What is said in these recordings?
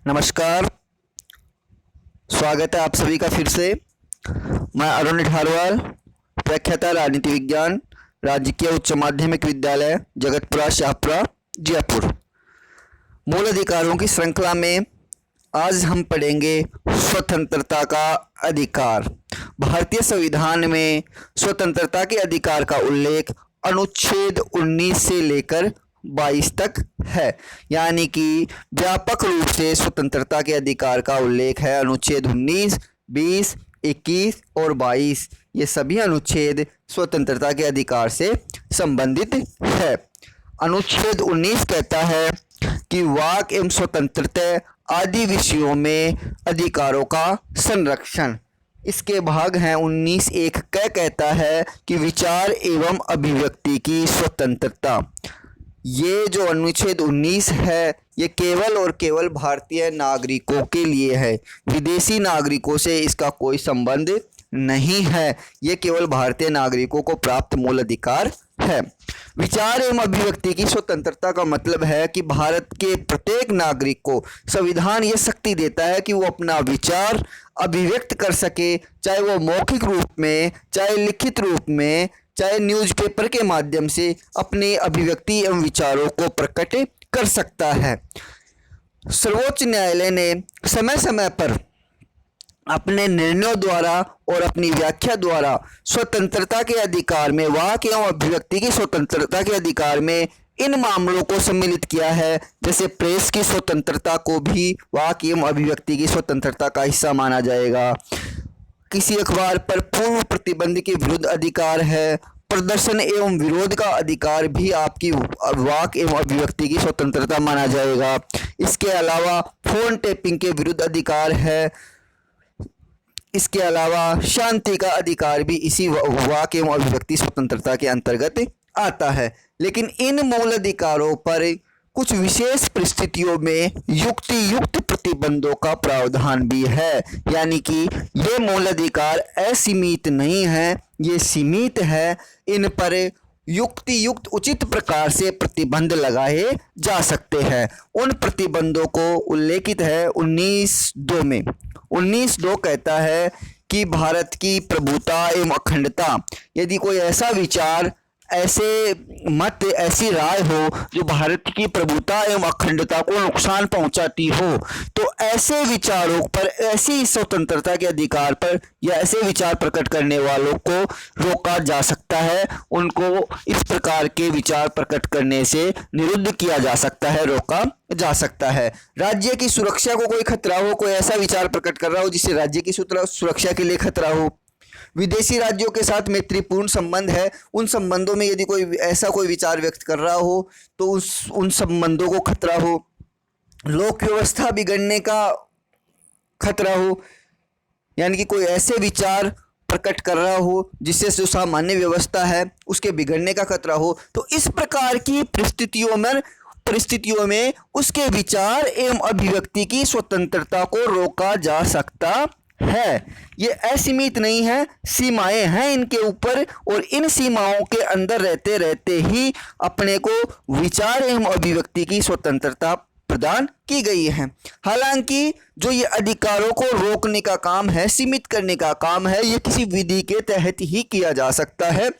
नमस्कार। स्वागत है आप सभी का फिर से। मैं अरुण ठारवाल, व्याख्याता राजनीति विज्ञान, राजकीय उच्च माध्यमिक विद्यालय जगतपुरा शाहपुरा जयपुर। मूल अधिकारों की श्रृंखला में आज हम पढ़ेंगे स्वतंत्रता का अधिकार। भारतीय संविधान में स्वतंत्रता के अधिकार का उल्लेख अनुच्छेद 19 से लेकर 22 तक है, यानी कि व्यापक रूप से स्वतंत्रता के अधिकार का उल्लेख है। अनुच्छेद 19, 20, 21 और 22 ये सभी अनुच्छेद स्वतंत्रता के अधिकार से संबंधित है। अनुच्छेद 19 कहता है कि वाक एवं स्वतंत्रता आदि विषयों में अधिकारों का संरक्षण। इसके भाग हैं 19(1) कहता है कि विचार एवं अभिव्यक्ति की स्वतंत्रता। ये जो अनुच्छेद 19 है ये केवल और केवल भारतीय नागरिकों के लिए है, विदेशी नागरिकों से इसका कोई संबंध नहीं है। ये केवल भारतीय नागरिकों को प्राप्त मूल अधिकार है। विचार एवं अभिव्यक्ति की स्वतंत्रता का मतलब है कि भारत के प्रत्येक नागरिक को संविधान ये शक्ति देता है कि वो अपना विचार अभिव्यक्त कर सके, चाहे वो मौखिक रूप में, चाहे लिखित रूप में, चाहे न्यूज़पेपर के माध्यम से अपने अभिव्यक्ति एवं विचारों को प्रकट कर सकता है। सर्वोच्च न्यायालय ने समय समय पर अपने निर्णयों द्वारा और अपनी व्याख्या द्वारा स्वतंत्रता के अधिकार में, वाक एवं अभिव्यक्ति की स्वतंत्रता के अधिकार में इन मामलों को सम्मिलित किया है। जैसे प्रेस की स्वतंत्रता को भी वाक एवं अभिव्यक्ति की स्वतंत्रता का हिस्सा माना जाएगा। किसी अखबार पर पूर्व प्रतिबंध के विरुद्ध अधिकार है। प्रदर्शन एवं विरोध का अधिकार भी आपकी वाक एवं अभिव्यक्ति की स्वतंत्रता माना जाएगा। इसके अलावा फोन टैपिंग के विरुद्ध अधिकार है। इसके अलावा शांति का अधिकार भी इसी वाक एवं अभिव्यक्ति स्वतंत्रता के अंतर्गत आता है। लेकिन इन मूल अधिकारों पर कुछ विशेष परिस्थितियों में युक्ति युक्त प्रतिबंधों का प्रावधान भी है, यानी कि ये मूल अधिकार असीमित नहीं है, ये सीमित है। इन पर युक्ति युक्त उचित प्रकार से प्रतिबंध लगाए जा सकते हैं। उन प्रतिबंधों को उल्लेखित है 19(2) में। 19(2) कहता है कि भारत की प्रभुता एवं अखंडता, यदि कोई ऐसा विचार, ऐसे मत, ऐसी राय हो जो भारत की प्रभुता एवं अखंडता को नुकसान पहुंचाती हो, तो ऐसे विचारों पर, ऐसी स्वतंत्रता के अधिकार पर या ऐसे विचार प्रकट करने वालों को रोका जा सकता है। उनको इस प्रकार के विचार प्रकट करने से निरुद्ध किया जा सकता है, रोका जा सकता है। राज्य की सुरक्षा को कोई खतरा हो, कोई ऐसा विचार प्रकट कर रहा हो जिससे राज्य की सुरक्षा के लिए खतरा हो, विदेशी राज्यों के साथ मैत्रीपूर्ण संबंध है, उन संबंधों में यदि कोई ऐसा कोई विचार व्यक्त कर रहा हो तो उन संबंधों को खतरा हो, लोक व्यवस्था बिगड़ने का खतरा हो, यानी कि कोई ऐसे विचार प्रकट कर रहा हो जिससे जो सामान्य व्यवस्था है उसके बिगड़ने का खतरा हो, तो इस प्रकार की परिस्थितियों में उसके विचार एवं अभिव्यक्ति की स्वतंत्रता को रोका जा सकता है। ये असीमित नहीं है, सीमाएं हैं इनके ऊपर, और इन सीमाओं के अंदर रहते रहते ही अपने को विचार एवं अभिव्यक्ति की स्वतंत्रता प्रदान की गई है। हालांकि जो ये अधिकारों को रोकने का काम है, सीमित करने का काम है, ये किसी विधि के तहत ही किया जा सकता है।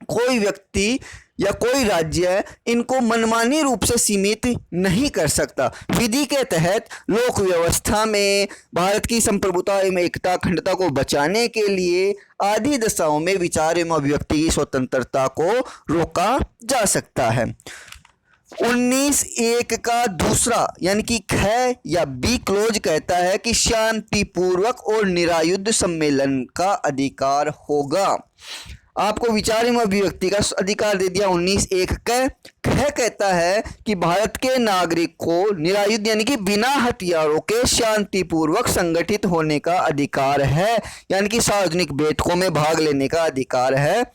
कोई व्यक्ति या कोई राज्य इनको मनमानी रूप से सीमित नहीं कर सकता। विधि के तहत लोक व्यवस्था में भारत की संप्रभुता एवं एकता, अखंडता को बचाने के लिए आदि दशाओं में विचार एवं अभिव्यक्ति की स्वतंत्रता को रोका जा सकता है। 19(1) का दूसरा यानी कि ख या बी क्लोज कहता है कि शांतिपूर्वक और निरायुध सम्मेलन का अधिकार होगा। आपको विचार एवं अभिव्यक्ति का अधिकार दे दिया 19(1) कह कहता है कि भारत के नागरिक को निरायुध यानी कि बिना हथियारों के शांतिपूर्वक संगठित होने का अधिकार है, यानी कि सार्वजनिक बैठकों में भाग लेने का अधिकार है,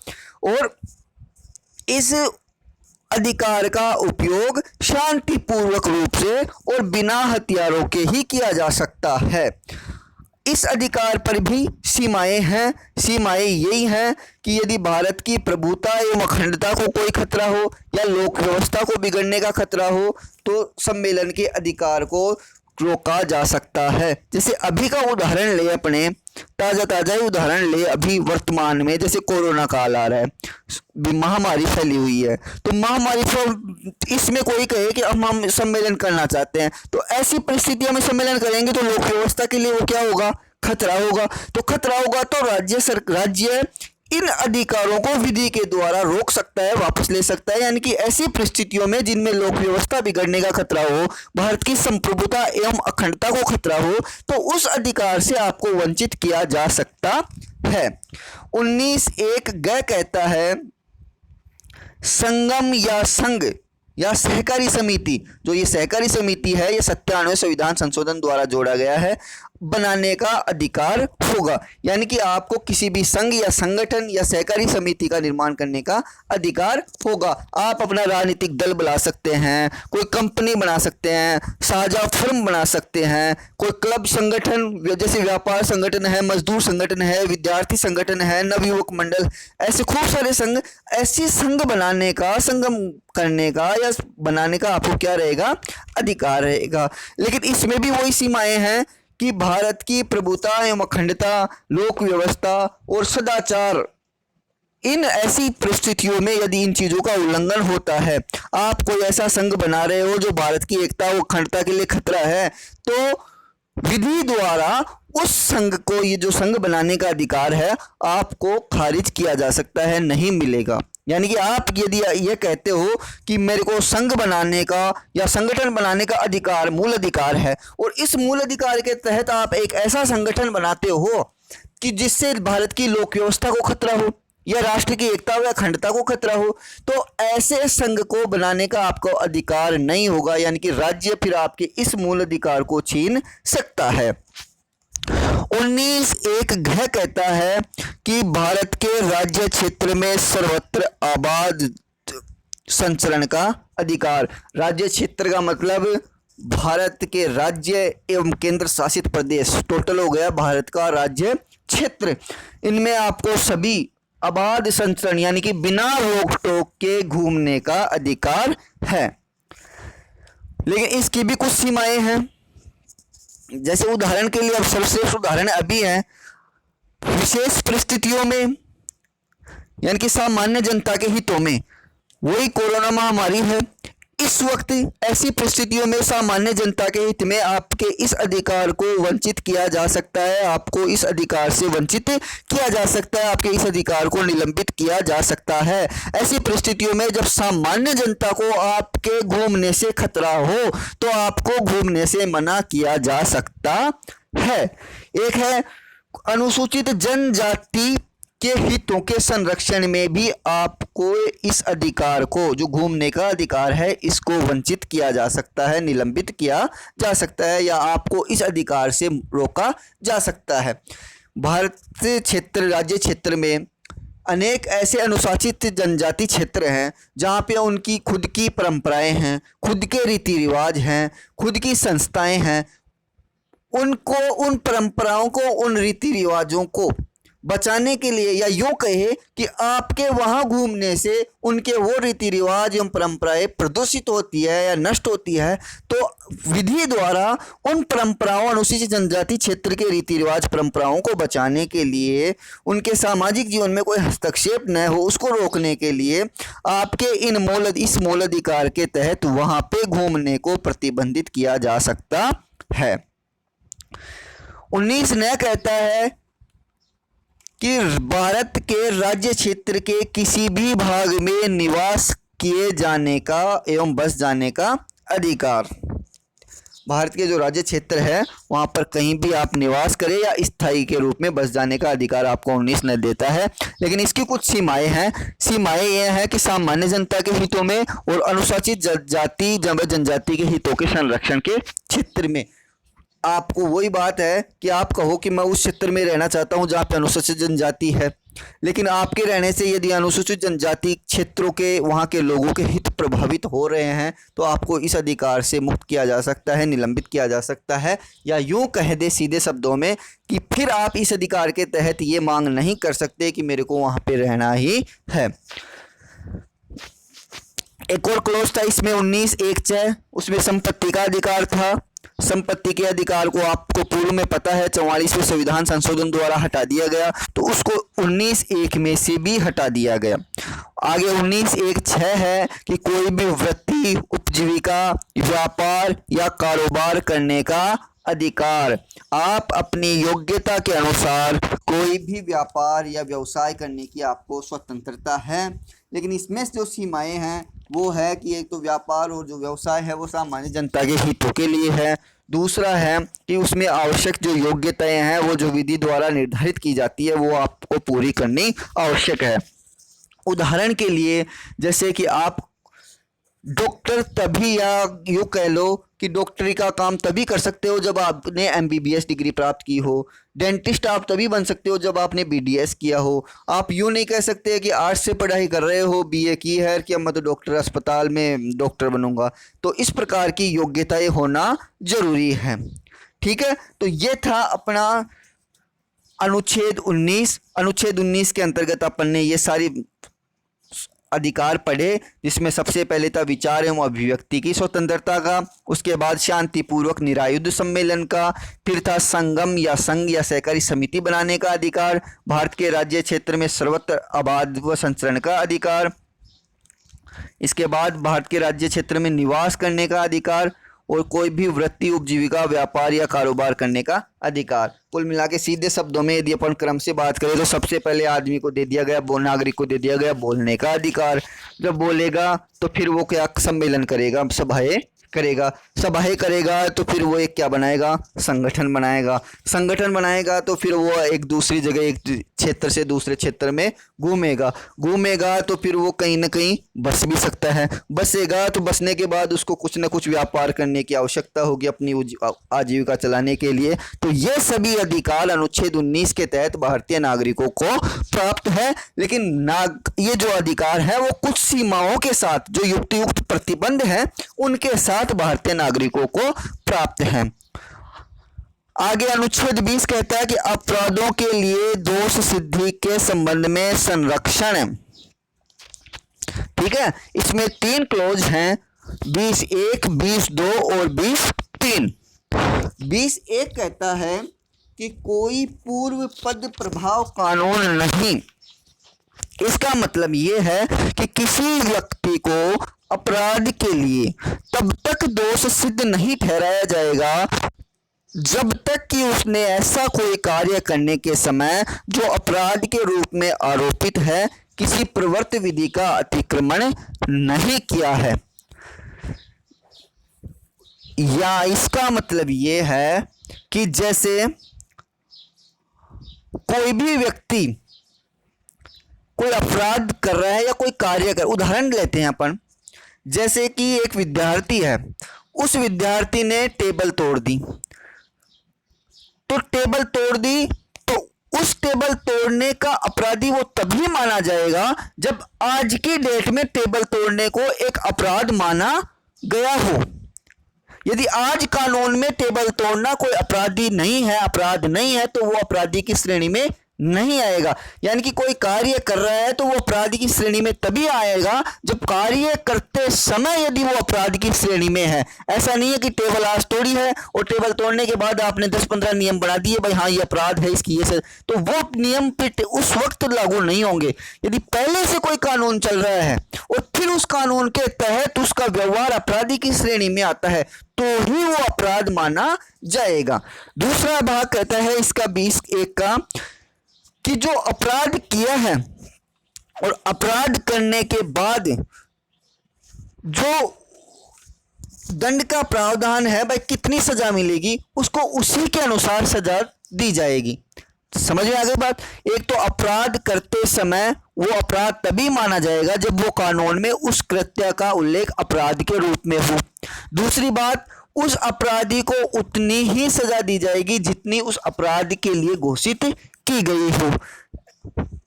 और इस अधिकार का उपयोग शांतिपूर्वक रूप से और बिना हथियारों के ही किया जा सकता है। इस अधिकार पर भी सीमाएं हैं। सीमाएं यही हैं कि यदि भारत की प्रभुता एवं अखंडता को कोई खतरा हो या लोक व्यवस्था को बिगड़ने का खतरा हो तो सम्मेलन के अधिकार को रोका जा सकता है। जैसे अभी का उदाहरण ले, अपने ताज़ा ही उदाहरण ले, अभी वर्तमान में जैसे कोरोना काल आ रहा है, महामारी फैली हुई है, तो महामारी इसमें कोई कहे कि अब हम सम्मेलन करना चाहते हैं, तो ऐसी परिस्थितियों में सम्मेलन करेंगे तो लोक व्यवस्था के लिए वो क्या होगा, खतरा होगा। तो खतरा होगा तो राज्य इन अधिकारों को विधि के द्वारा रोक सकता है, वापस ले सकता है। यानी कि ऐसी परिस्थितियों में जिनमें लोक व्यवस्था बिगड़ने का खतरा हो, भारत की संप्रभुता एवं अखंडता को खतरा हो, तो उस अधिकार से आपको वंचित किया जा सकता है। 19(1) ग कहता है संगम या संघ या सहकारी समिति, जो ये सहकारी समिति है ये 97वें संविधान संशोधन द्वारा जोड़ा गया है, बनाने का अधिकार होगा। यानी कि आपको किसी भी संघ या संगठन या सहकारी समिति का निर्माण करने का अधिकार होगा। आप अपना राजनीतिक दल बना सकते हैं, कोई कंपनी बना सकते हैं, साझा फर्म बना सकते हैं, कोई क्लब संगठन जैसे व्यापार संगठन है, मजदूर संगठन है, विद्यार्थी संगठन है, नवयुवक मंडल, ऐसे खूब सारे संघ, ऐसी संघ बनाने का, संगम करने का या बनाने का आपको क्या रहेगा, अधिकार रहेगा। लेकिन इसमें भी वही सीमाएं हैं कि भारत की प्रभुता एवं अखंडता, लोक व्यवस्था और सदाचार, इन ऐसी परिस्थितियों में यदि इन चीज़ों का उल्लंघन होता है, आप कोई ऐसा संघ बना रहे हो जो भारत की एकता और अखंडता के लिए खतरा है, तो विधि द्वारा उस संघ को, ये जो संघ बनाने का अधिकार है, आपको खारिज किया जा सकता है, नहीं मिलेगा। यानी कि आप यदि ये कहते हो कि मेरे को संघ बनाने का या संगठन बनाने का अधिकार, मूल अधिकार है, और इस मूल अधिकार के तहत आप एक ऐसा संगठन बनाते हो कि जिससे भारत की लोक व्यवस्था को खतरा हो या राष्ट्र की एकता व अखंडता को खतरा हो, तो ऐसे संघ को बनाने का आपको अधिकार नहीं होगा। यानी कि राज्य फिर आपके इस मूल अधिकार को छीन सकता है। 19(1) घ कहता है कि भारत के राज्य क्षेत्र में सर्वत्र आबाद संचरण का अधिकार। राज्य क्षेत्र का मतलब भारत के राज्य एवं केंद्र शासित प्रदेश, टोटल हो गया भारत का राज्य क्षेत्र। इनमें आपको सभी आबाद संचरण यानी कि बिना रोक टोक के घूमने का अधिकार है। लेकिन इसकी भी कुछ सीमाएं हैं। जैसे उदाहरण के लिए, अब सर्वश्रेष्ठ उदाहरण अभी है, विशेष परिस्थितियों में यानी कि सामान्य जनता के हितों में, वही कोरोना महामारी है। इस वक्त ऐसी परिस्थितियों में सामान्य जनता के हित में आपके इस अधिकार को वंचित किया जा सकता है, आपको इस अधिकार से वंचित किया जा सकता है, आपके इस अधिकार को निलंबित किया जा सकता है। ऐसी परिस्थितियों में जब सामान्य जनता को आपके घूमने से खतरा हो, तो आपको घूमने से मना किया जा सकता है। एक है अनुसूचित जनजाति के हितों के संरक्षण में भी आपको इस अधिकार को, जो घूमने का अधिकार है, इसको वंचित किया जा सकता है, निलंबित किया जा सकता है, या आपको इस अधिकार से रोका जा सकता है। भारत क्षेत्र, राज्य क्षेत्र में अनेक ऐसे अनुसूचित जनजाति क्षेत्र हैं जहाँ पे उनकी खुद की परंपराएं हैं, खुद के रीति रिवाज हैं, खुद की संस्थाएं हैं। उनको, उन परंपराओं को, उन रीति रिवाजों को बचाने के लिए, या यूँ कहे कि आपके वहाँ घूमने से उनके वो रीति रिवाज एवं परंपराएं प्रदूषित होती है या नष्ट होती है, तो विधि द्वारा उन परंपराओं, अनुसूचित जनजाति क्षेत्र के रीति रिवाज परंपराओं को बचाने के लिए, उनके सामाजिक जीवन में कोई हस्तक्षेप न हो, उसको रोकने के लिए आपके इस मूल अधिकार के तहत वहाँ पे घूमने को प्रतिबंधित किया जा सकता है। 19 न कहता है कि भारत के राज्य क्षेत्र के किसी भी भाग में निवास किए जाने का एवं बस जाने का अधिकार। भारत के जो राज्य क्षेत्र है वहाँ पर कहीं भी आप निवास करें या स्थायी के रूप में बस जाने का अधिकार आपको 19 न देता है। लेकिन इसकी कुछ सीमाएं हैं। सीमाएं यह है कि सामान्य जनता के हितों में और अनुसूचित जाति जनजाति के हितों के संरक्षण के क्षेत्र में। आपको वही बात है कि आप कहो कि मैं उस क्षेत्र में रहना चाहता हूं जहां पे अनुसूचित जनजाति है, लेकिन आपके रहने से यदि अनुसूचित जनजाति क्षेत्रों के वहां के लोगों के हित प्रभावित हो रहे हैं, तो आपको इस अधिकार से मुक्त किया जा सकता है, निलंबित किया जा सकता है। या यूं कह दे सीधे शब्दों में कि फिर आप इस अधिकार के तहत ये मांग नहीं कर सकते कि मेरे को वहाँ पे रहना ही है। एक और क्लोज था इसमें 19(1) उसमें संपत्ति का अधिकार था। संपत्ति के अधिकार को आपको पूर्व में पता है 44वें संविधान संशोधन द्वारा हटा दिया गया, तो उसको 19(1) में से भी हटा दिया गया। आगे 19(1)(6) है कि कोई भी वृत्ति, उपजीविका, व्यापार या कारोबार करने का अधिकार। आप अपनी योग्यता के अनुसार कोई भी व्यापार या व्यवसाय करने की आपको स्वतंत्रता है, लेकिन इसमें जो सीमाएं हैं वो है कि एक तो व्यापार और जो व्यवसाय है वो सामान्य जनता के हितों के लिए है। दूसरा है कि उसमें आवश्यक जो योग्यताएं हैं वो जो विधि द्वारा निर्धारित की जाती है वो आपको पूरी करनी आवश्यक है। उदाहरण के लिए जैसे कि आप डॉक्टर तभी, या यूँ कह लो कि डॉक्टरी का काम तभी कर सकते हो जब आपने MBBS डिग्री प्राप्त की हो। डेंटिस्ट आप तभी बन सकते हो जब आपने BDS किया हो। आप यूँ नहीं कह सकते कि आर्ट्स से पढ़ाई कर रहे हो, BA की है, कि अब मैं तो डॉक्टर अस्पताल में डॉक्टर बनूंगा। तो इस प्रकार की योग्यताएं होना जरूरी है। ठीक है, तो ये था अपना अनुच्छेद 19। अनुच्छेद 19 के अंतर्गत अपन ने ये सारी अधिकार पढ़े, जिसमें सबसे पहले था विचार एवं अभिव्यक्ति की स्वतंत्रता का, उसके बाद शांतिपूर्वक निरायुध सम्मेलन का, फिर था संगम या संघ या सहकारी समिति बनाने का अधिकार, भारत के राज्य क्षेत्र में सर्वत्र आबाद व संचरण का अधिकार, इसके बाद भारत के राज्य क्षेत्र में निवास करने का अधिकार, और कोई भी वृत्ति, उपजीविका, व्यापार या कारोबार करने का अधिकार। कुल मिला के सीधे शब्दों में यदि अपन क्रम से बात करें तो सबसे पहले आदमी को दे दिया गया, नागरिक को दे दिया गया बोलने का अधिकार। जब बोलेगा तो फिर वो क्या सम्मेलन करेगा, सभाएं करेगा। सभाएं करेगा तो फिर वो एक क्या बनाएगा, संगठन बनाएगा। संगठन बनाएगा तो फिर वो एक दूसरी जगह, एक क्षेत्र से दूसरे क्षेत्र में घूमेगा। घूमेगा तो फिर वो कहीं ना कहीं बस भी सकता है। बसेगा तो बसने के बाद उसको कुछ ना कुछ व्यापार करने की आवश्यकता होगी अपनी आजीविका चलाने के लिए। तो ये सभी अधिकार अनुच्छेद 19 के तहत भारतीय नागरिकों को प्राप्त है। लेकिन ये जो अधिकार है वो कुछ सीमाओं के साथ, जो युक्त प्रतिबंध है उनके साथ भारतीय नागरिकों को प्राप्त है। आगे अनुच्छेद 20 कहता है कि अपराधों के लिए दोष सिद्धि के संबंध में संरक्षण। ठीक है, इसमें 3 क्लॉज हैं, 20(1), 20(2) और 20(3). 20(1) कहता है कि कोई पूर्व पद प्रभाव कानून नहीं। इसका मतलब ये है कि किसी व्यक्ति को अपराध के लिए तब तक दोष सिद्ध नहीं ठहराया जाएगा जब तक कि उसने ऐसा कोई कार्य करने के समय जो अपराध के रूप में आरोपित है किसी प्रवर्त विधि का अतिक्रमण नहीं किया है। या इसका मतलब ये है कि जैसे कोई भी व्यक्ति कोई अपराध कर रहा है या कोई कार्य कर, उदाहरण लेते हैं अपन, जैसे कि एक विद्यार्थी है, उस विद्यार्थी ने टेबल तोड़ दी। तो टेबल तोड़ दी तो उस टेबल तोड़ने का अपराधी वो तभी माना जाएगा जब आज की डेट में टेबल तोड़ने को एक अपराध माना गया हो। यदि आज कानून में टेबल तोड़ना कोई अपराध नहीं है तो वो अपराधी की श्रेणी में नहीं आएगा। यानी कि कोई कार्य कर रहा है तो वो अपराधी की श्रेणी में तभी आएगा जब कार्य करते समय यदि वो अपराध की श्रेणी में है। ऐसा नहीं है कि टेबल आज तोड़ी है और टेबल तोड़ने के बाद आपने 10-15 नियम बना दिए, भाई हाँ ये अपराध है इसकी, ये से, तो वो नियम फिर उस वक्त लागू नहीं होंगे। यदि पहले से कोई कानून चल रहा है और फिर उस कानून के तहत उसका व्यवहार अपराधी की श्रेणी में आता है तो ही वो अपराध माना जाएगा। दूसरा भाग कहता है इसका 20(1) का कि जो अपराध किया है और अपराध करने के बाद जो दंड का प्रावधान है, भाई कितनी सजा मिलेगी, उसको उसी के अनुसार सजा दी जाएगी। समझ में आ गई बात। एक तो अपराध करते समय वो अपराध तभी माना जाएगा जब वो कानून में उस कृत्य का उल्लेख अपराध के रूप में हो। दूसरी बात, उस अपराधी को उतनी ही सजा दी जाएगी जितनी उस अपराध के लिए घोषित की गई हो।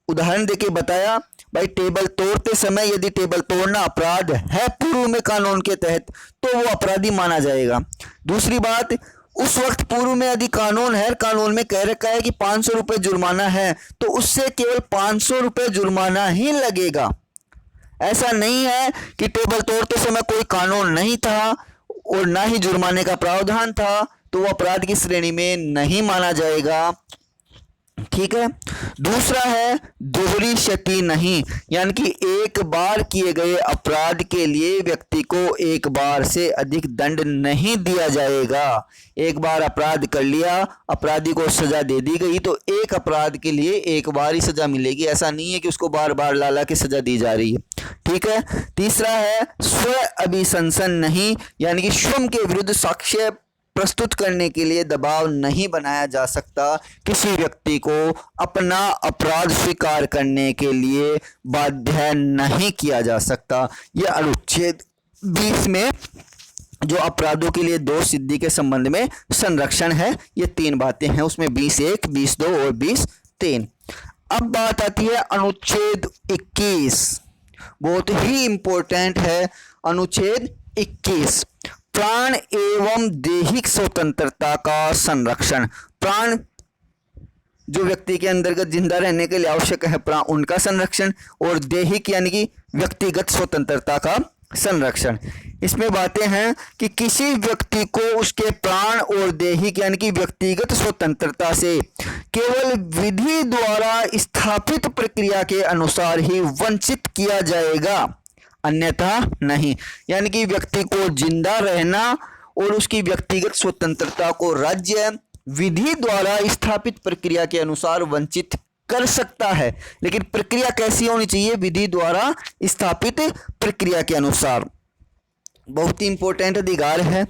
उदाहरण देके बताया, भाई टेबल तोड़ते समय यदि टेबल तोड़ना अपराध है पूर्व में कानून के तहत तो वो अपराधी माना जाएगा। दूसरी बात, उस वक्त पूर्व में यदि कानून है, कानून में कह रखा है कि 500 रुपये जुर्माना है तो उससे केवल 500 रुपये जुर्माना ही लगेगा। ऐसा नहीं है कि टेबल तोड़ते समय कोई कानून नहीं था, और ना ही जुर्माने का प्रावधान था, तो वो अपराध की श्रेणी में नहीं माना जाएगा। ठीक है। दूसरा है दोहरी क्षति नहीं, यानी कि एक बार किए गए अपराध के लिए व्यक्ति को एक बार से अधिक दंड नहीं दिया जाएगा। एक बार अपराध कर लिया, अपराधी को सजा दे दी गई, तो एक अपराध के लिए एक बार ही सजा मिलेगी, ऐसा नहीं है कि उसको बार बार ला के सजा दी जा रही है। ठीक है। तीसरा है स्व अभिशंसन नहीं, यानी कि स्वयं के विरुद्ध साक्ष्य प्रस्तुत करने के लिए दबाव नहीं बनाया जा सकता, किसी व्यक्ति को अपना अपराध स्वीकार करने के लिए बाध्य नहीं किया जा सकता। यह अनुच्छेद 20 में जो अपराधों के लिए दोष सिद्धि के संबंध में संरक्षण है, ये 3 बातें हैं उसमें, 20(1), 20(2) और 20(3). अब बात आती है अनुच्छेद 21, बहुत ही इंपॉर्टेंट है अनुच्छेद 21, प्राण एवं दैहिक स्वतंत्रता का संरक्षण। प्राण जो व्यक्ति के अंतर्गत जिंदा रहने के लिए आवश्यक है, प्राण उनका संरक्षण, और दैहिक यानी कि व्यक्तिगत स्वतंत्रता का संरक्षण। इसमें बातें हैं कि किसी व्यक्ति को उसके प्राण और दैहिक यानी कि व्यक्तिगत स्वतंत्रता से केवल विधि द्वारा स्थापित प्रक्रिया के अनुसार ही वंचित किया जाएगा, अन्यथा नहीं। यानी कि व्यक्ति को जिंदा रहना और उसकी व्यक्तिगत स्वतंत्रता को राज्य विधि द्वारा स्थापित प्रक्रिया के अनुसार वंचित कर सकता है, लेकिन प्रक्रिया कैसी होनी चाहिए? विधि द्वारा स्थापित प्रक्रिया के अनुसार। बहुत ही इंपॉर्टेंट अधिकार है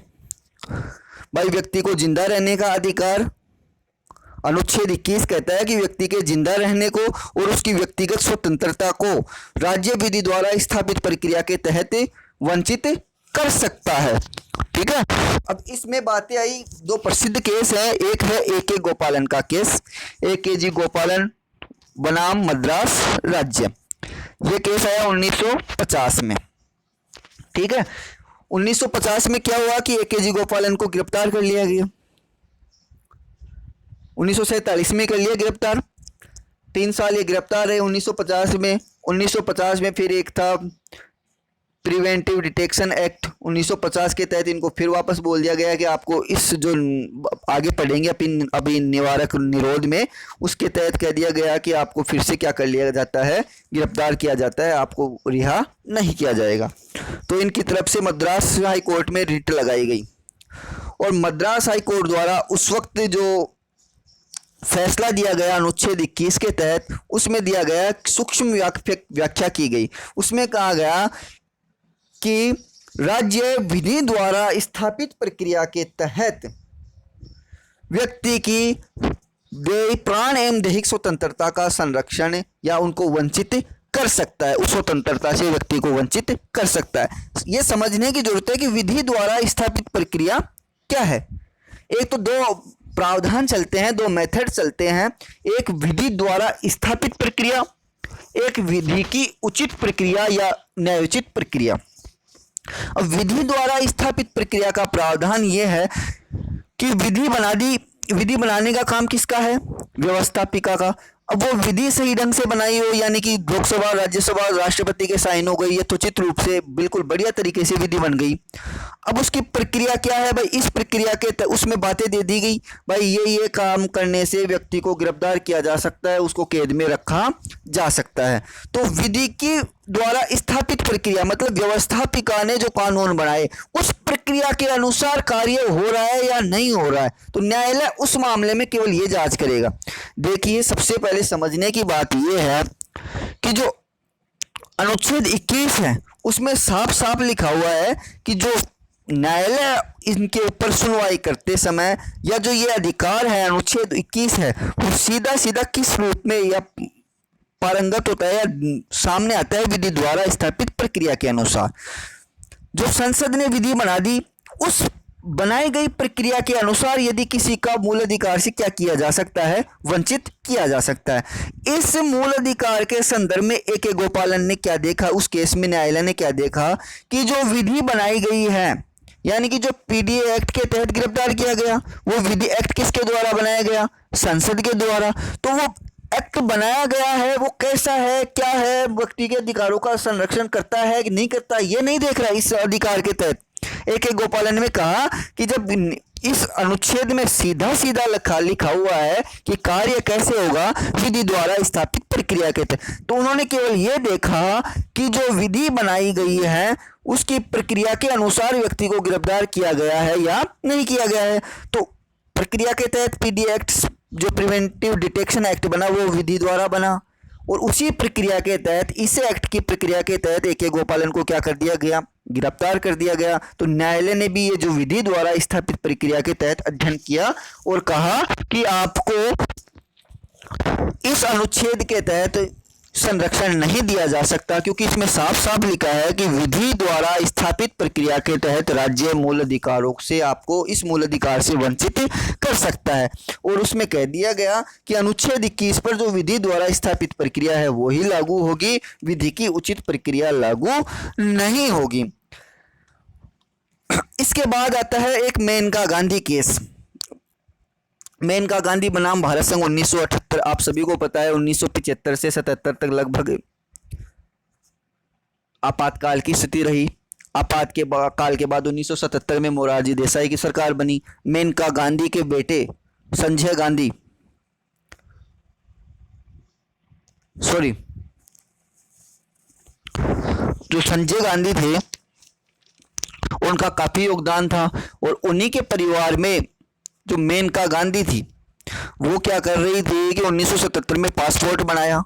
भाई, व्यक्ति को जिंदा रहने का अधिकार। अनुच्छेद 21 कहता है कि व्यक्ति के जिंदा रहने को और उसकी व्यक्तिगत स्वतंत्रता को राज्य विधि द्वारा स्थापित प्रक्रिया के तहत वंचित कर सकता है। ठीक है। अब इसमें बातें आई, 2 प्रसिद्ध केस है, एक है A.K. गोपालन का केस, A.K.G. गोपालन बनाम मद्रास राज्य। ये केस आया 1950 में। ठीक है। 1950 में क्या हुआ कि A.K.G. गोपालन को गिरफ्तार कर लिया गया, 1947 में कर लिया गिरफ्तार, 3 साल ये गिरफ्तार है 1950 में। 1950 में फिर एक था प्रिवेंटिव डिटेक्शन एक्ट, 1950 के तहत इनको फिर वापस बोल दिया गया कि आपको इस जो आगे पढ़ेंगे अभी निवारक निरोध में, उसके तहत कह दिया गया कि आपको फिर से क्या कर लिया जाता है, गिरफ्तार किया जाता है, आपको रिहा नहीं किया जाएगा। तो इनकी तरफ से मद्रास हाई कोर्ट में रिट लगाई गई और मद्रास हाई कोर्ट द्वारा उस वक्त जो फैसला दिया गया अनुच्छेद 21 के तहत, उसमें दिया गया सूक्ष्म व्याख्या की गई। उसमें कहा गया कि राज्य विधि द्वारा स्थापित प्रक्रिया के तहत व्यक्ति की प्राण एवं दैहिक स्वतंत्रता का संरक्षण या उनको वंचित कर सकता है, उस स्वतंत्रता से व्यक्ति को वंचित कर सकता है। यह समझने की जरूरत है कि विधि द्वारा स्थापित प्रक्रिया क्या है। एक तो 2 प्रावधान चलते हैं, 2 मेथड चलते हैं, एक विधि द्वारा स्थापित प्रक्रिया, एक विधि की उचित प्रक्रिया या न्यायोचित प्रक्रिया। अब विधि द्वारा स्थापित प्रक्रिया का प्रावधान यह है कि विधि बनाने का काम किसका है? व्यवस्थापिका का। अब वो विधि सही ढंग से बनाई हो, यानी कि लोकसभा, राज्यसभा, राष्ट्रपति के साइन हो गई, यथोचित रूप से बिल्कुल बढ़िया तरीके से विधि बन गई। अब उसकी प्रक्रिया क्या है भाई? इस प्रक्रिया के उसमें बातें दे दी गई भाई, ये काम करने से व्यक्ति को गिरफ्तार किया जा सकता है, उसको कैद में रखा जा सकता है। तो विधि की द्वारा स्थापित प्रक्रिया मतलब व्यवस्थापिका ने जो कानून बनाए, उस प्रक्रिया के अनुसार कार्य हो रहा है या नहीं हो रहा है, तो न्यायालय उस मामले में केवल ये जांच करेगा। देखिए, सबसे पहले समझने की बात यह है कि जो अनुच्छेद 21 है उसमें साफ साफ लिखा हुआ है कि जो न्यायालय इनके ऊपर सुनवाई करते समय या जो ये अधिकार है अनुच्छेद 21 है, वो सीधा सीधा किस रूप में या पारंगत होता है या सामने आता है? विधि द्वारा स्थापित प्रक्रिया के अनुसार। जो संसद ने विधि बना दी, उस बनाई गई प्रक्रिया के अनुसार यदि किसी का मूल अधिकार से क्या किया जा सकता है? वंचित किया जा सकता है। इस मूल अधिकार के संदर्भ में A.K. गोपालन ने क्या देखा? उस केस में न्यायालय ने क्या देखा कि जो विधि बनाई गई है, यानी कि जो PDA एक्ट के तहत गिरफ्तार किया गया, वो विधि एक्ट किसके द्वारा बनाया गया? संसद के द्वारा। तो वो एक्ट बनाया गया है, वो कैसा है, क्या है, व्यक्ति के अधिकारों का संरक्षण करता है कि नहीं करता, ये नहीं देख रहा है इस अधिकार के तहत। AK गोपालन में कहा कि जब इस अनुच्छेद में सीधा सीधा लिखा हुआ है कि कार्य कैसे होगा, विधि द्वारा स्थापित प्रक्रिया के तहत, तो उन्होंने केवल ये देखा कि जो विधि बनाई गई है उसकी प्रक्रिया के अनुसार व्यक्ति को गिरफ्तार किया गया है या नहीं किया गया है। तो प्रक्रिया के तहत PD एक्ट, जो प्रिवेंटिव डिटेक्शन एक्ट बना, वो विधि द्वारा बना, और उसी प्रक्रिया के तहत, इस एक्ट की प्रक्रिया के तहत AK गोपालन को क्या कर दिया गया, गिरफ्तार कर दिया गया। तो न्यायालय ने भी ये जो विधि द्वारा स्थापित प्रक्रिया के तहत अध्ययन किया और कहा कि आपको इस अनुच्छेद के तहत संरक्षण नहीं दिया जा सकता, क्योंकि इसमें साफ साफ लिखा है कि विधि द्वारा स्थापित प्रक्रिया के तहत राज्य मूल अधिकारों से आपको इस मूल अधिकार से वंचित कर सकता है। और उसमें कह दिया गया कि अनुच्छेद 21 पर जो विधि द्वारा स्थापित प्रक्रिया है वो ही लागू होगी, विधि की उचित प्रक्रिया लागू नहीं होगी। इसके बाद आता है एक मेनका गांधी केस। मेनका गांधी बनाम भारत संघ 1978। आप सभी को पता है 1975 से 77 तक लगभग आपातकाल की स्थिति रही। काल के बाद 1977 में मोरारजी देसाई की सरकार बनी। मेनका गांधी के बेटे संजय गांधी, जो संजय गांधी थे उनका काफी योगदान था, और उन्हीं के परिवार में जो मेनका गांधी थी वो क्या कर रही थी कि 1977 में पासपोर्ट बनाया।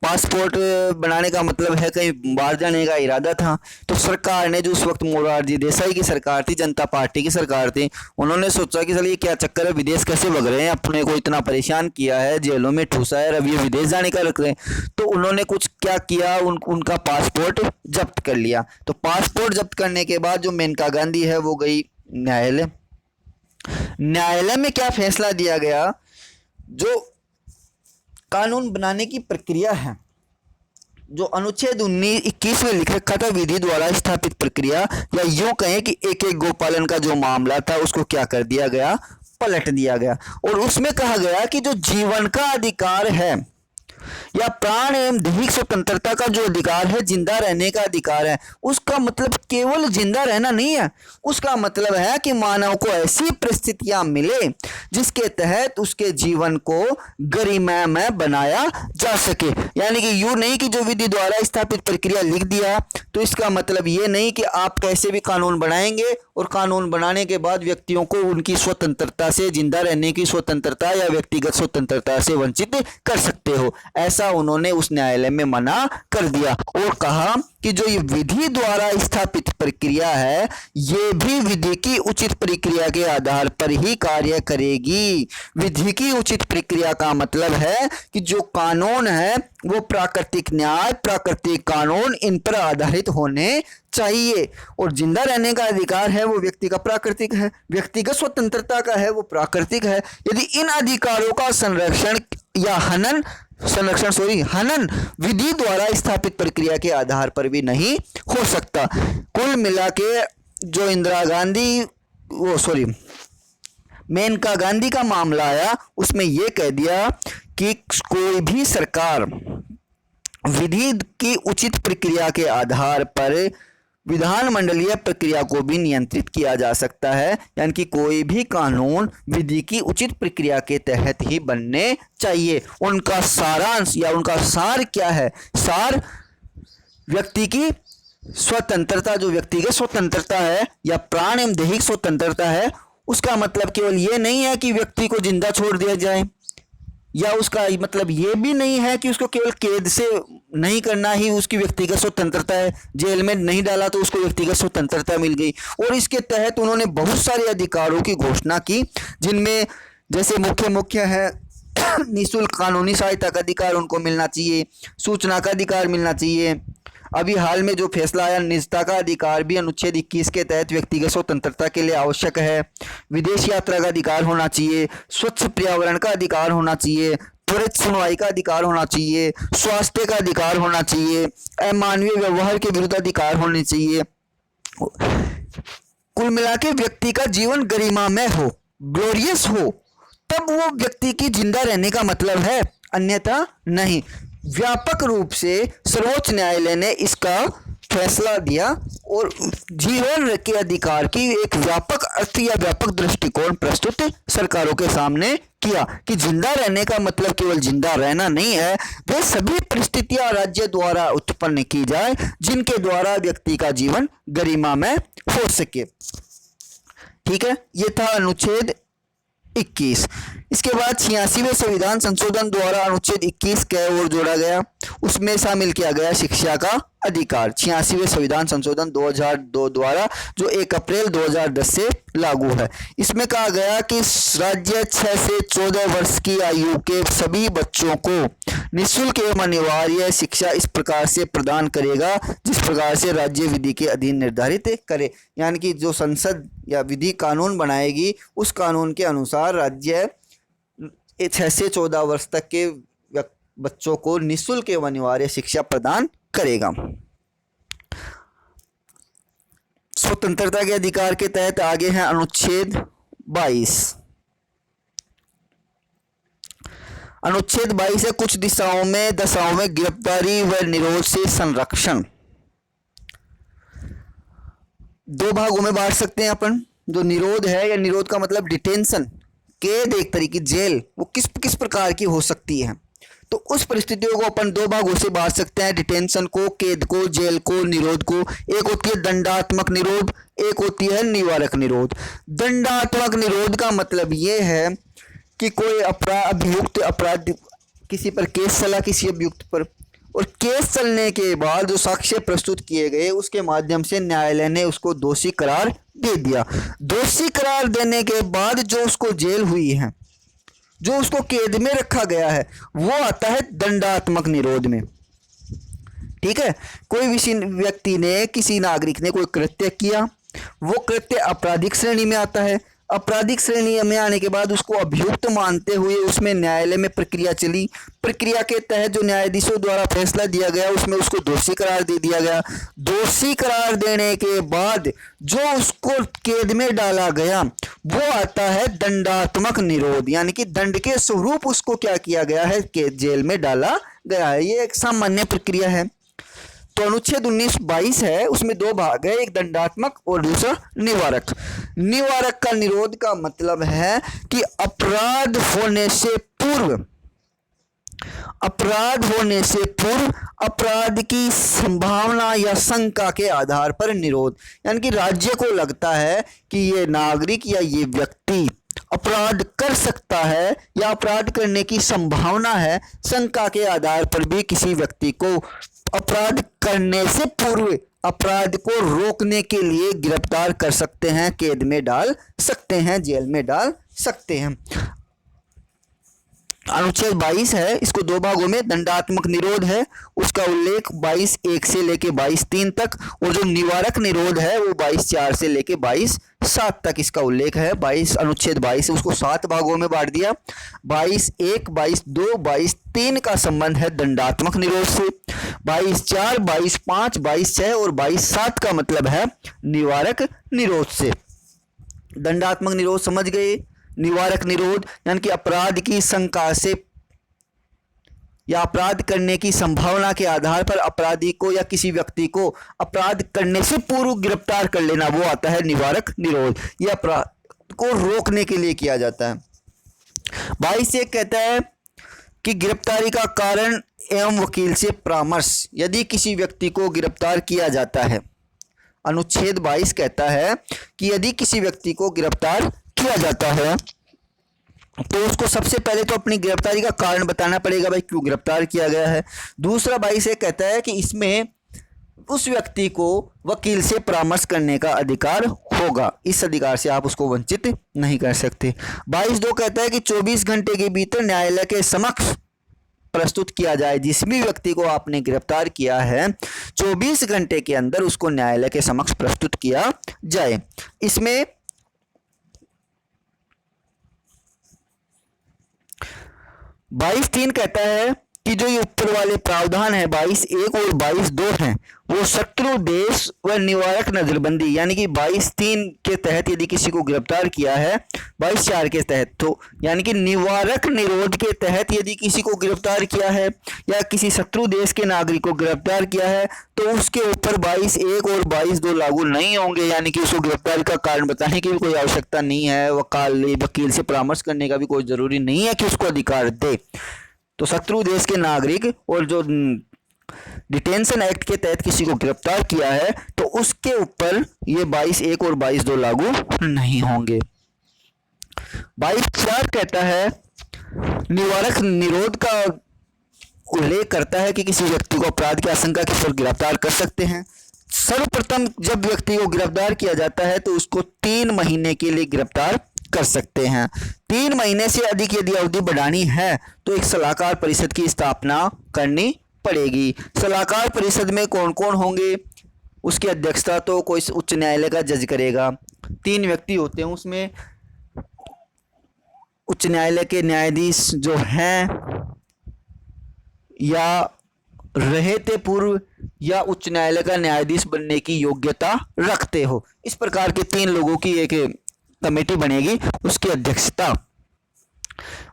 पासपोर्ट बनाने का मतलब है कहीं बाहर जाने का इरादा था। तो सरकार ने, जो उस वक्त मोरारजी देसाई की सरकार थी, जनता पार्टी की सरकार थी, उन्होंने सोचा कि चलिए क्या चक्कर है, विदेश कैसे भग रहे हैं, अपने को इतना परेशान किया है, जेलों में ठूसा है, अब ये विदेश जाने का रख रहे हैं। तो उन्होंने कुछ क्या किया, उनका पासपोर्ट जब्त कर लिया। तो पासपोर्ट जब्त करने के बाद जो मेनका गांधी है वो गई न्यायालय। न्यायालय में क्या फैसला दिया गया, जो कानून बनाने की प्रक्रिया है, जो अनुच्छेद 21 में लिख रखा था विधि द्वारा स्थापित प्रक्रिया, या यूं कहें कि AK गोपालन का जो मामला था उसको क्या कर दिया गया, पलट दिया गया। और उसमें कहा गया कि जो जीवन का अधिकार है या प्राण एवं दैहिक स्वतंत्रता का जो अधिकार है, जिंदा रहने का अधिकार है, उसका मतलब केवल जिंदा रहना नहीं है। उसका मतलब है कि मानव को ऐसी परिस्थितियां मिले जिसके तहत उसके जीवन को गरिमामय बनाया जा सके। यानी कि यूं नहीं कि जो विधि द्वारा स्थापित प्रक्रिया लिख दिया तो इसका मतलब ये नहीं कि आप कैसे भी कानून बनाएंगे और कानून बनाने के बाद व्यक्तियों को उनकी स्वतंत्रता से, जिंदा रहने की स्वतंत्रता या व्यक्तिगत स्वतंत्रता से वंचित कर सकते हो। ऐसा उन्होंने उस न्यायालय में मना कर दिया और कहा कि जो ये विधि द्वारा स्थापित प्रक्रिया है ये भी विधि की उचित प्रक्रिया के आधार पर ही कार्य करेगी। विधि की उचित प्रक्रिया का मतलब है कि जो कानून है वो प्राकृतिक न्याय, प्राकृतिक कानून, इन पर आधारित होने चाहिए। और जिंदा रहने का अधिकार है वो व्यक्ति का प्राकृतिक है, व्यक्तिगत स्वतंत्रता का है वो प्राकृतिक है। यदि इन अधिकारों का संरक्षण या हनन विधि द्वारा स्थापित प्रक्रिया के आधार पर भी नहीं हो सकता। कुल मिला के जो मेनका गांधी का मामला आया उसमें यह कह दिया कि कोई भी सरकार विधि की उचित प्रक्रिया के आधार पर विधानमंडलीय प्रक्रिया को भी नियंत्रित किया जा सकता है। यानी कि कोई भी कानून विधि की उचित प्रक्रिया के तहत ही बनने चाहिए। उनका सारांश या उनका सार क्या है? सार व्यक्ति की स्वतंत्रता, जो व्यक्तिगत स्वतंत्रता है या प्राण एवं दैहिक स्वतंत्रता है, उसका मतलब केवल ये नहीं है कि व्यक्ति को जिंदा छोड़ दिया जाए, या उसका मतलब ये भी नहीं है कि उसको केवल कैद से नहीं करना ही उसकी व्यक्तिगत स्वतंत्रता है, जेल में नहीं डाला तो उसको व्यक्तिगत स्वतंत्रता मिल गई। और इसके तहत उन्होंने बहुत सारे अधिकारों की घोषणा की, जिनमें जैसे मुख्य है निःशुल्क कानूनी सहायता का अधिकार उनको मिलना चाहिए, सूचना का अधिकार मिलना चाहिए। अभी हाल में जो फैसला आया, निजता का अधिकार भी अनुच्छेद 21 के तहत व्यक्तिगत स्वतंत्रता के लिए आवश्यक है। विदेश यात्रा का अधिकार होना चाहिए, स्वच्छ पर्यावरण का अधिकार होना चाहिए, त्वरित सुनवाई का अधिकार होना चाहिए, स्वास्थ्य का अधिकार होना चाहिए, अमानवीय व्यवहार के विरुद्ध अधिकार होने चाहिए। कुल मिला के व्यक्ति का जीवन गरिमामय हो, ग्लोरियस हो, तब वो व्यक्ति की जिंदा रहने का मतलब है, अन्यथा नहीं। व्यापक रूप से सर्वोच्च न्यायालय ने इसका फैसला दिया और जीवन के अधिकार की एक व्यापक अर्थ या व्यापक दृष्टिकोण प्रस्तुत सरकारों के सामने किया कि जिंदा रहने का मतलब केवल जिंदा रहना नहीं है, वे सभी परिस्थितियां राज्य द्वारा उत्पन्न की जाए जिनके द्वारा व्यक्ति का जीवन गरिमा में हो सके। ठीक है, ये था अनुच्छेद 21। इसके बाद 86वें संविधान संशोधन द्वारा अनुच्छेद 21 के और जोड़ा गया, उसमें शामिल किया गया शिक्षा का अधिकार। 86वें संविधान संशोधन 2002 द्वारा जो 1 अप्रैल 2010 से लागू है। इसमें कहा गया कि राज्य 6 से 14 वर्ष की आयु के सभी बच्चों को निःशुल्क एवं अनिवार्य शिक्षा इस प्रकार से प्रदान करेगा जिस प्रकार से राज्य विधि के अधीन निर्धारित करे। यानी कि जो संसद या विधि कानून बनाएगी उस कानून के अनुसार राज्य 6 से 14 वर्ष तक के बच्चों को निःशुल्क एवं अनिवार्य शिक्षा प्रदान करेगा। स्वतंत्रता के अधिकार के तहत आगे है अनुच्छेद 22। अनुच्छेद 22 है कुछ दशाओं में गिरफ्तारी व निरोध से संरक्षण। दो भागों में बांट सकते हैं अपन। जो निरोध है या निरोध का मतलब डिटेंशन, कैद एक तरीके जेल, वो किस किस प्रकार की हो सकती है, तो उस परिस्थितियों को अपन दो भागों से बांट सकते हैं, डिटेंशन को, कैद को, जेल को, निरोध को। एक होती है दंडात्मक निरोध, एक होती है निवारक निरोध। दंडात्मक निरोध का मतलब ये है कि कोई अभियुक्त अपराध, किसी पर केस चला किसी अभियुक्त पर, और केस चलने के बाद जो साक्ष्य प्रस्तुत किए गए उसके माध्यम से न्यायालय ने उसको दोषी करार दे दिया। दोषी करार देने के बाद जो उसको जेल हुई है, जो उसको कैद में रखा गया है, वो आता है दंडात्मक निरोध में। ठीक है, कोई भी व्यक्ति ने, किसी नागरिक ने कोई कृत्य किया, वो कृत्य आपराधिक श्रेणी में आता है। आपराधिक श्रेणी में आने के बाद उसको अभियुक्त मानते हुए उसमें न्यायालय में प्रक्रिया चली। प्रक्रिया के तहत जो न्यायाधीशों द्वारा फैसला दिया गया उसमें उसको दोषी करार दे दिया गया। दोषी करार देने के बाद जो उसको कैद में डाला गया वो आता है दंडात्मक निरोध, यानी कि दंड के स्वरूप उसको क्या किया गया है, कैद जेल में डाला गया है। ये एक सामान्य प्रक्रिया है। तो अनुच्छेद 19-22 है, उसमें दो भाग है, एक दंडात्मक और दूसरा निवारक। निवारक का निरोध का मतलब है कि अपराध होने से पूर्व अपराध की संभावना या शंका के आधार पर निरोध, यानी कि राज्य को लगता है कि ये नागरिक या ये व्यक्ति अपराध कर सकता है या अपराध करने की संभावना है, शंका के आधार पर भी किसी व्यक्ति को अपराध करने से पूर्व अपराध को रोकने के लिए गिरफ्तार कर सकते हैं, कैद में डाल सकते हैं, जेल में डाल सकते हैं। अनुच्छेद 22 है, इसको दो भागों में दंडात्मक निरोध है, उसका उल्लेख 22(1) से लेके 22(3) तक, और जो निवारक निरोध है वो 22(4) से लेके 22(7) तक इसका उल्लेख है। अनुच्छेद 22 है, उसको 7 भागों में बांट दिया। 22(1), 22(2), 22(3) का संबंध है दंडात्मक निरोध से। 22(4), 22(5), 22(6) और 22(7) का मतलब है निवारक निरोध से। दंडात्मक निरोध समझ गए। निवारक निरोध यानी कि अपराध की शंका से या अपराध करने की संभावना के आधार पर अपराधी को या किसी व्यक्ति को अपराध करने से पूर्व गिरफ्तार कर लेना, वो आता है निवारक निरोध। यह अपराध को रोकने के लिए किया जाता है। 22(1) कहता है कि गिरफ्तारी का कारण एवं वकील से परामर्श, यदि किसी व्यक्ति को गिरफ्तार किया जाता है। अनुच्छेद 22 कहता है कि यदि किसी व्यक्ति को गिरफ्तार किया जाता है तो उसको सबसे पहले तो अपनी गिरफ्तारी का कारण बताना पड़ेगा, भाई क्यों गिरफ्तार किया गया है। दूसरा 22 ये कहता है कि इसमें उस व्यक्ति को वकील से परामर्श करने का अधिकार होगा, इस अधिकार से आप उसको वंचित नहीं कर सकते। 22(2) कहता है कि 24 घंटे के भीतर न्यायालय के समक्ष प्रस्तुत किया जाए। जिस भी व्यक्ति को आपने गिरफ्तार किया है 24 घंटे के अंदर उसको न्यायालय के समक्ष प्रस्तुत किया जाए। इसमें 22(3) कहता है कि जो ये ऊपर वाले प्रावधान है 22(1) और 22(2) हैं, वो शत्रु देश व निवारक नजरबंदी यानी कि 22(3) के तहत यदि किसी को गिरफ्तार किया है, 22(4) के तहत, तो यानी कि निवारक निरोध के तहत यदि किसी को गिरफ्तार किया है या किसी शत्रु देश के नागरिक को गिरफ्तार किया है, तो उसके ऊपर 22(1) और 22(2) लागू नहीं होंगे। यानी कि उसको गिरफ्तारी का कारण बताने की भी कोई आवश्यकता नहीं है, वकील से परामर्श करने का भी कोई जरूरी नहीं है कि उसको अधिकार दे। तो शत्रु देश के नागरिक और जो डिटेंशन एक्ट के तहत किसी को गिरफ्तार किया है, तो उसके ऊपर ये 22(1) और 22(2) लागू नहीं होंगे। 22(4) कहता है निवारक निरोध का उल्लेख करता है कि किसी व्यक्ति को अपराध की आशंका के पर गिरफ्तार कर सकते हैं। सर्वप्रथम जब व्यक्ति को गिरफ्तार किया जाता है तो उसको 3 महीने के लिए गिरफ्तार कर सकते हैं। 3 महीने से अधिक यदि अवधि बढ़ानी है तो एक सलाहकार परिषद की स्थापना करनी पड़ेगी। सलाहकार परिषद में कौन कौन होंगे, उसकी अध्यक्षता तो कोई उच्च न्यायालय का जज करेगा। 3 व्यक्ति होते हैं उसमें, उच्च न्यायालय के न्यायाधीश जो हैं या रहे थे पूर्व या उच्च न्यायालय का न्यायाधीश बनने की योग्यता रखते हो, इस प्रकार के 3 लोगों की एक कमेटी बनेगी। उसकी अध्यक्षता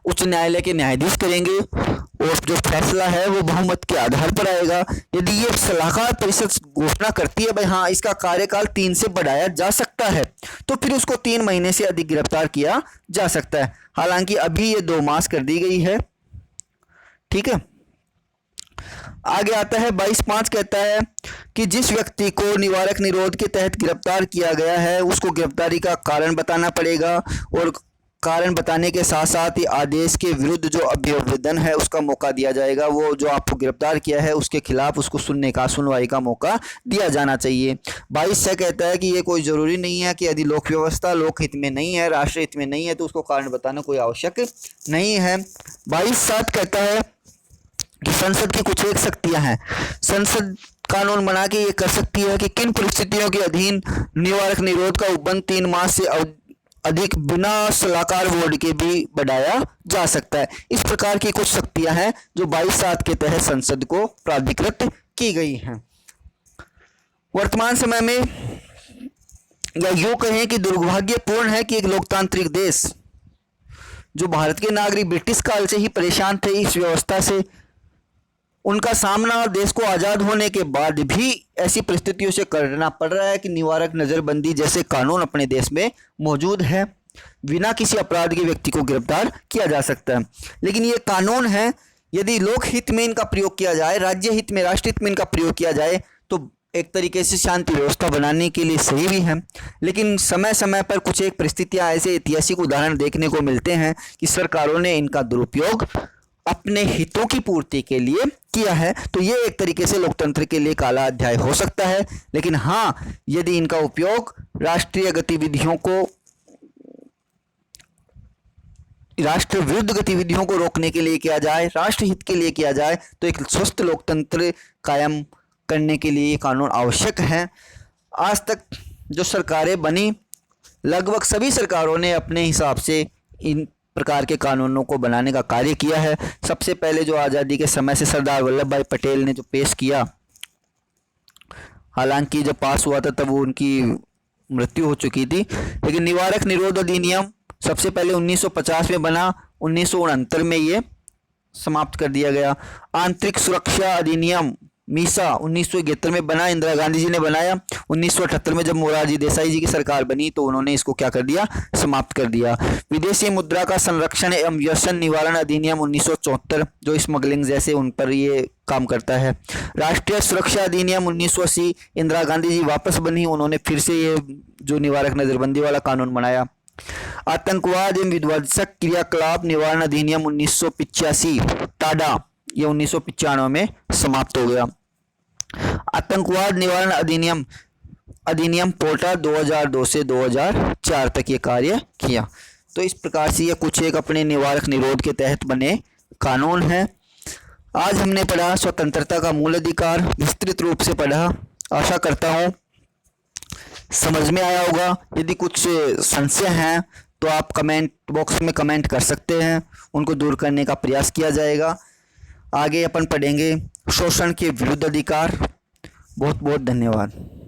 उच्च न्यायालय के न्यायाधीश करेंगे और जो फैसला है वो बहुमत के आधार पर आएगा। यदि ये सलाहकार परिषद घोषणा करती है भाई हाँ इसका कार्यकाल 3 से बढ़ाया जा सकता है, तो फिर उसको 3 महीने से अधिक गिरफ्तार किया जा सकता है। हालांकि अभी ये 2 मास कर दी गई है। ठीक है, आगे आता है 22(5) कहता है कि जिस व्यक्ति को निवारक निरोध के तहत गिरफ्तार किया गया है उसको गिरफ्तारी का कारण बताना पड़ेगा और कारण बताने के साथ साथ ही आदेश के विरुद्ध जो अभ्युपन है उसका मौका दिया जाएगा। वो जो आपको गिरफ्तार किया है उसके खिलाफ उसको सुनवाई का मौका दिया जाना चाहिए। 22(6) कहता है कि ये कोई ज़रूरी नहीं है कि यदि लोक व्यवस्था लोक हित में नहीं है, राष्ट्र हित में नहीं है, तो उसको कारण बताना कोई आवश्यक नहीं है। 22(7) कहता है कि संसद की कुछ एक शक्तियां हैं, संसद कानून बना के ये कर सकती है कि किन परिस्थितियों के अधीन निवारक निरोध का उपबंध 3 माह से अधिक बिना सलाहकार बोर्ड के भी बढ़ाया जा सकता है। इस प्रकार की कुछ शक्तियां हैं जो 22(7) के तहत संसद को प्राधिकृत की गई हैं। वर्तमान समय में या यूं कहें कि दुर्भाग्यपूर्ण है कि एक लोकतांत्रिक देश जो भारत के नागरिक ब्रिटिश काल से ही परेशान थे इस व्यवस्था से, उनका सामना देश को आज़ाद होने के बाद भी ऐसी परिस्थितियों से करना पड़ रहा है कि निवारक नज़रबंदी जैसे कानून अपने देश में मौजूद है। बिना किसी अपराध के व्यक्ति को गिरफ्तार किया जा सकता है, लेकिन ये कानून है यदि लोक हित में इनका प्रयोग किया जाए, राज्य हित में, राष्ट्र हित में इनका प्रयोग किया जाए तो एक तरीके से शांति व्यवस्था बनाने के लिए सही भी है। लेकिन समय समय पर कुछ एक परिस्थितियाँ ऐसे ऐतिहासिक उदाहरण देखने को मिलते हैं कि सरकारों ने इनका दुरुपयोग अपने हितों की पूर्ति के लिए किया है। तो ये एक तरीके से लोकतंत्र के लिए काला अध्याय हो सकता है। लेकिन हाँ, यदि इनका उपयोग राष्ट्रीय गतिविधियों को, राष्ट्र विरुद्ध गतिविधियों को रोकने के लिए किया जाए, राष्ट्र हित के लिए किया जाए, तो एक स्वस्थ लोकतंत्र कायम करने के लिए ये कानून आवश्यक है। आज तक जो सरकारें बनी, लगभग सभी सरकारों ने अपने हिसाब से इन प्रकार के कानूनों को बनाने का कार्य किया है। सबसे पहले जो आज़ादी के समय से सरदार वल्लभ भाई पटेल ने जो पेश किया, हालांकि जब पास हुआ था तब उनकी मृत्यु हो चुकी थी, लेकिन निवारक निरोध अधिनियम सबसे पहले 1950 में बना, 1969 में ये समाप्त कर दिया गया। आंतरिक सुरक्षा अधिनियम मीसा 1971 में बना, इंदिरा गांधी जी ने बनाया। 1978 में जब मोरारजी देसाई जी की सरकार बनी तो उन्होंने इसको क्या कर दिया, समाप्त कर दिया। विदेशी मुद्रा का संरक्षण एवं व्यसन निवारण अधिनियम 1974 जो स्मगलिंग जैसे उन पर ये काम करता है। राष्ट्रीय सुरक्षा अधिनियम 1980, इंदिरा गांधी जी वापस बनी, उन्होंने फिर से ये जो निवारक नजरबंदी वाला कानून बनाया। आतंकवाद एवं विध्वंसक क्रियाकलाप निवारण अधिनियम 1985 टाडा, ये 1995 में समाप्त हो गया। आतंकवाद निवारण अधिनियम पोर्टा 2002 से 2004 तक ये कार्य किया। तो इस प्रकार से ये कुछ एक अपने निवारक निरोध के तहत बने कानून हैं। आज हमने पढ़ा स्वतंत्रता का मूल अधिकार, विस्तृत रूप से पढ़ा। आशा करता हूँ समझ में आया होगा। यदि कुछ संशय हैं तो आप कमेंट बॉक्स में कमेंट कर सकते हैं, उनको दूर करने का प्रयास किया जाएगा। आगे अपन पढ़ेंगे शोषण के विरुद्ध अधिकार। बहुत बहुत धन्यवाद।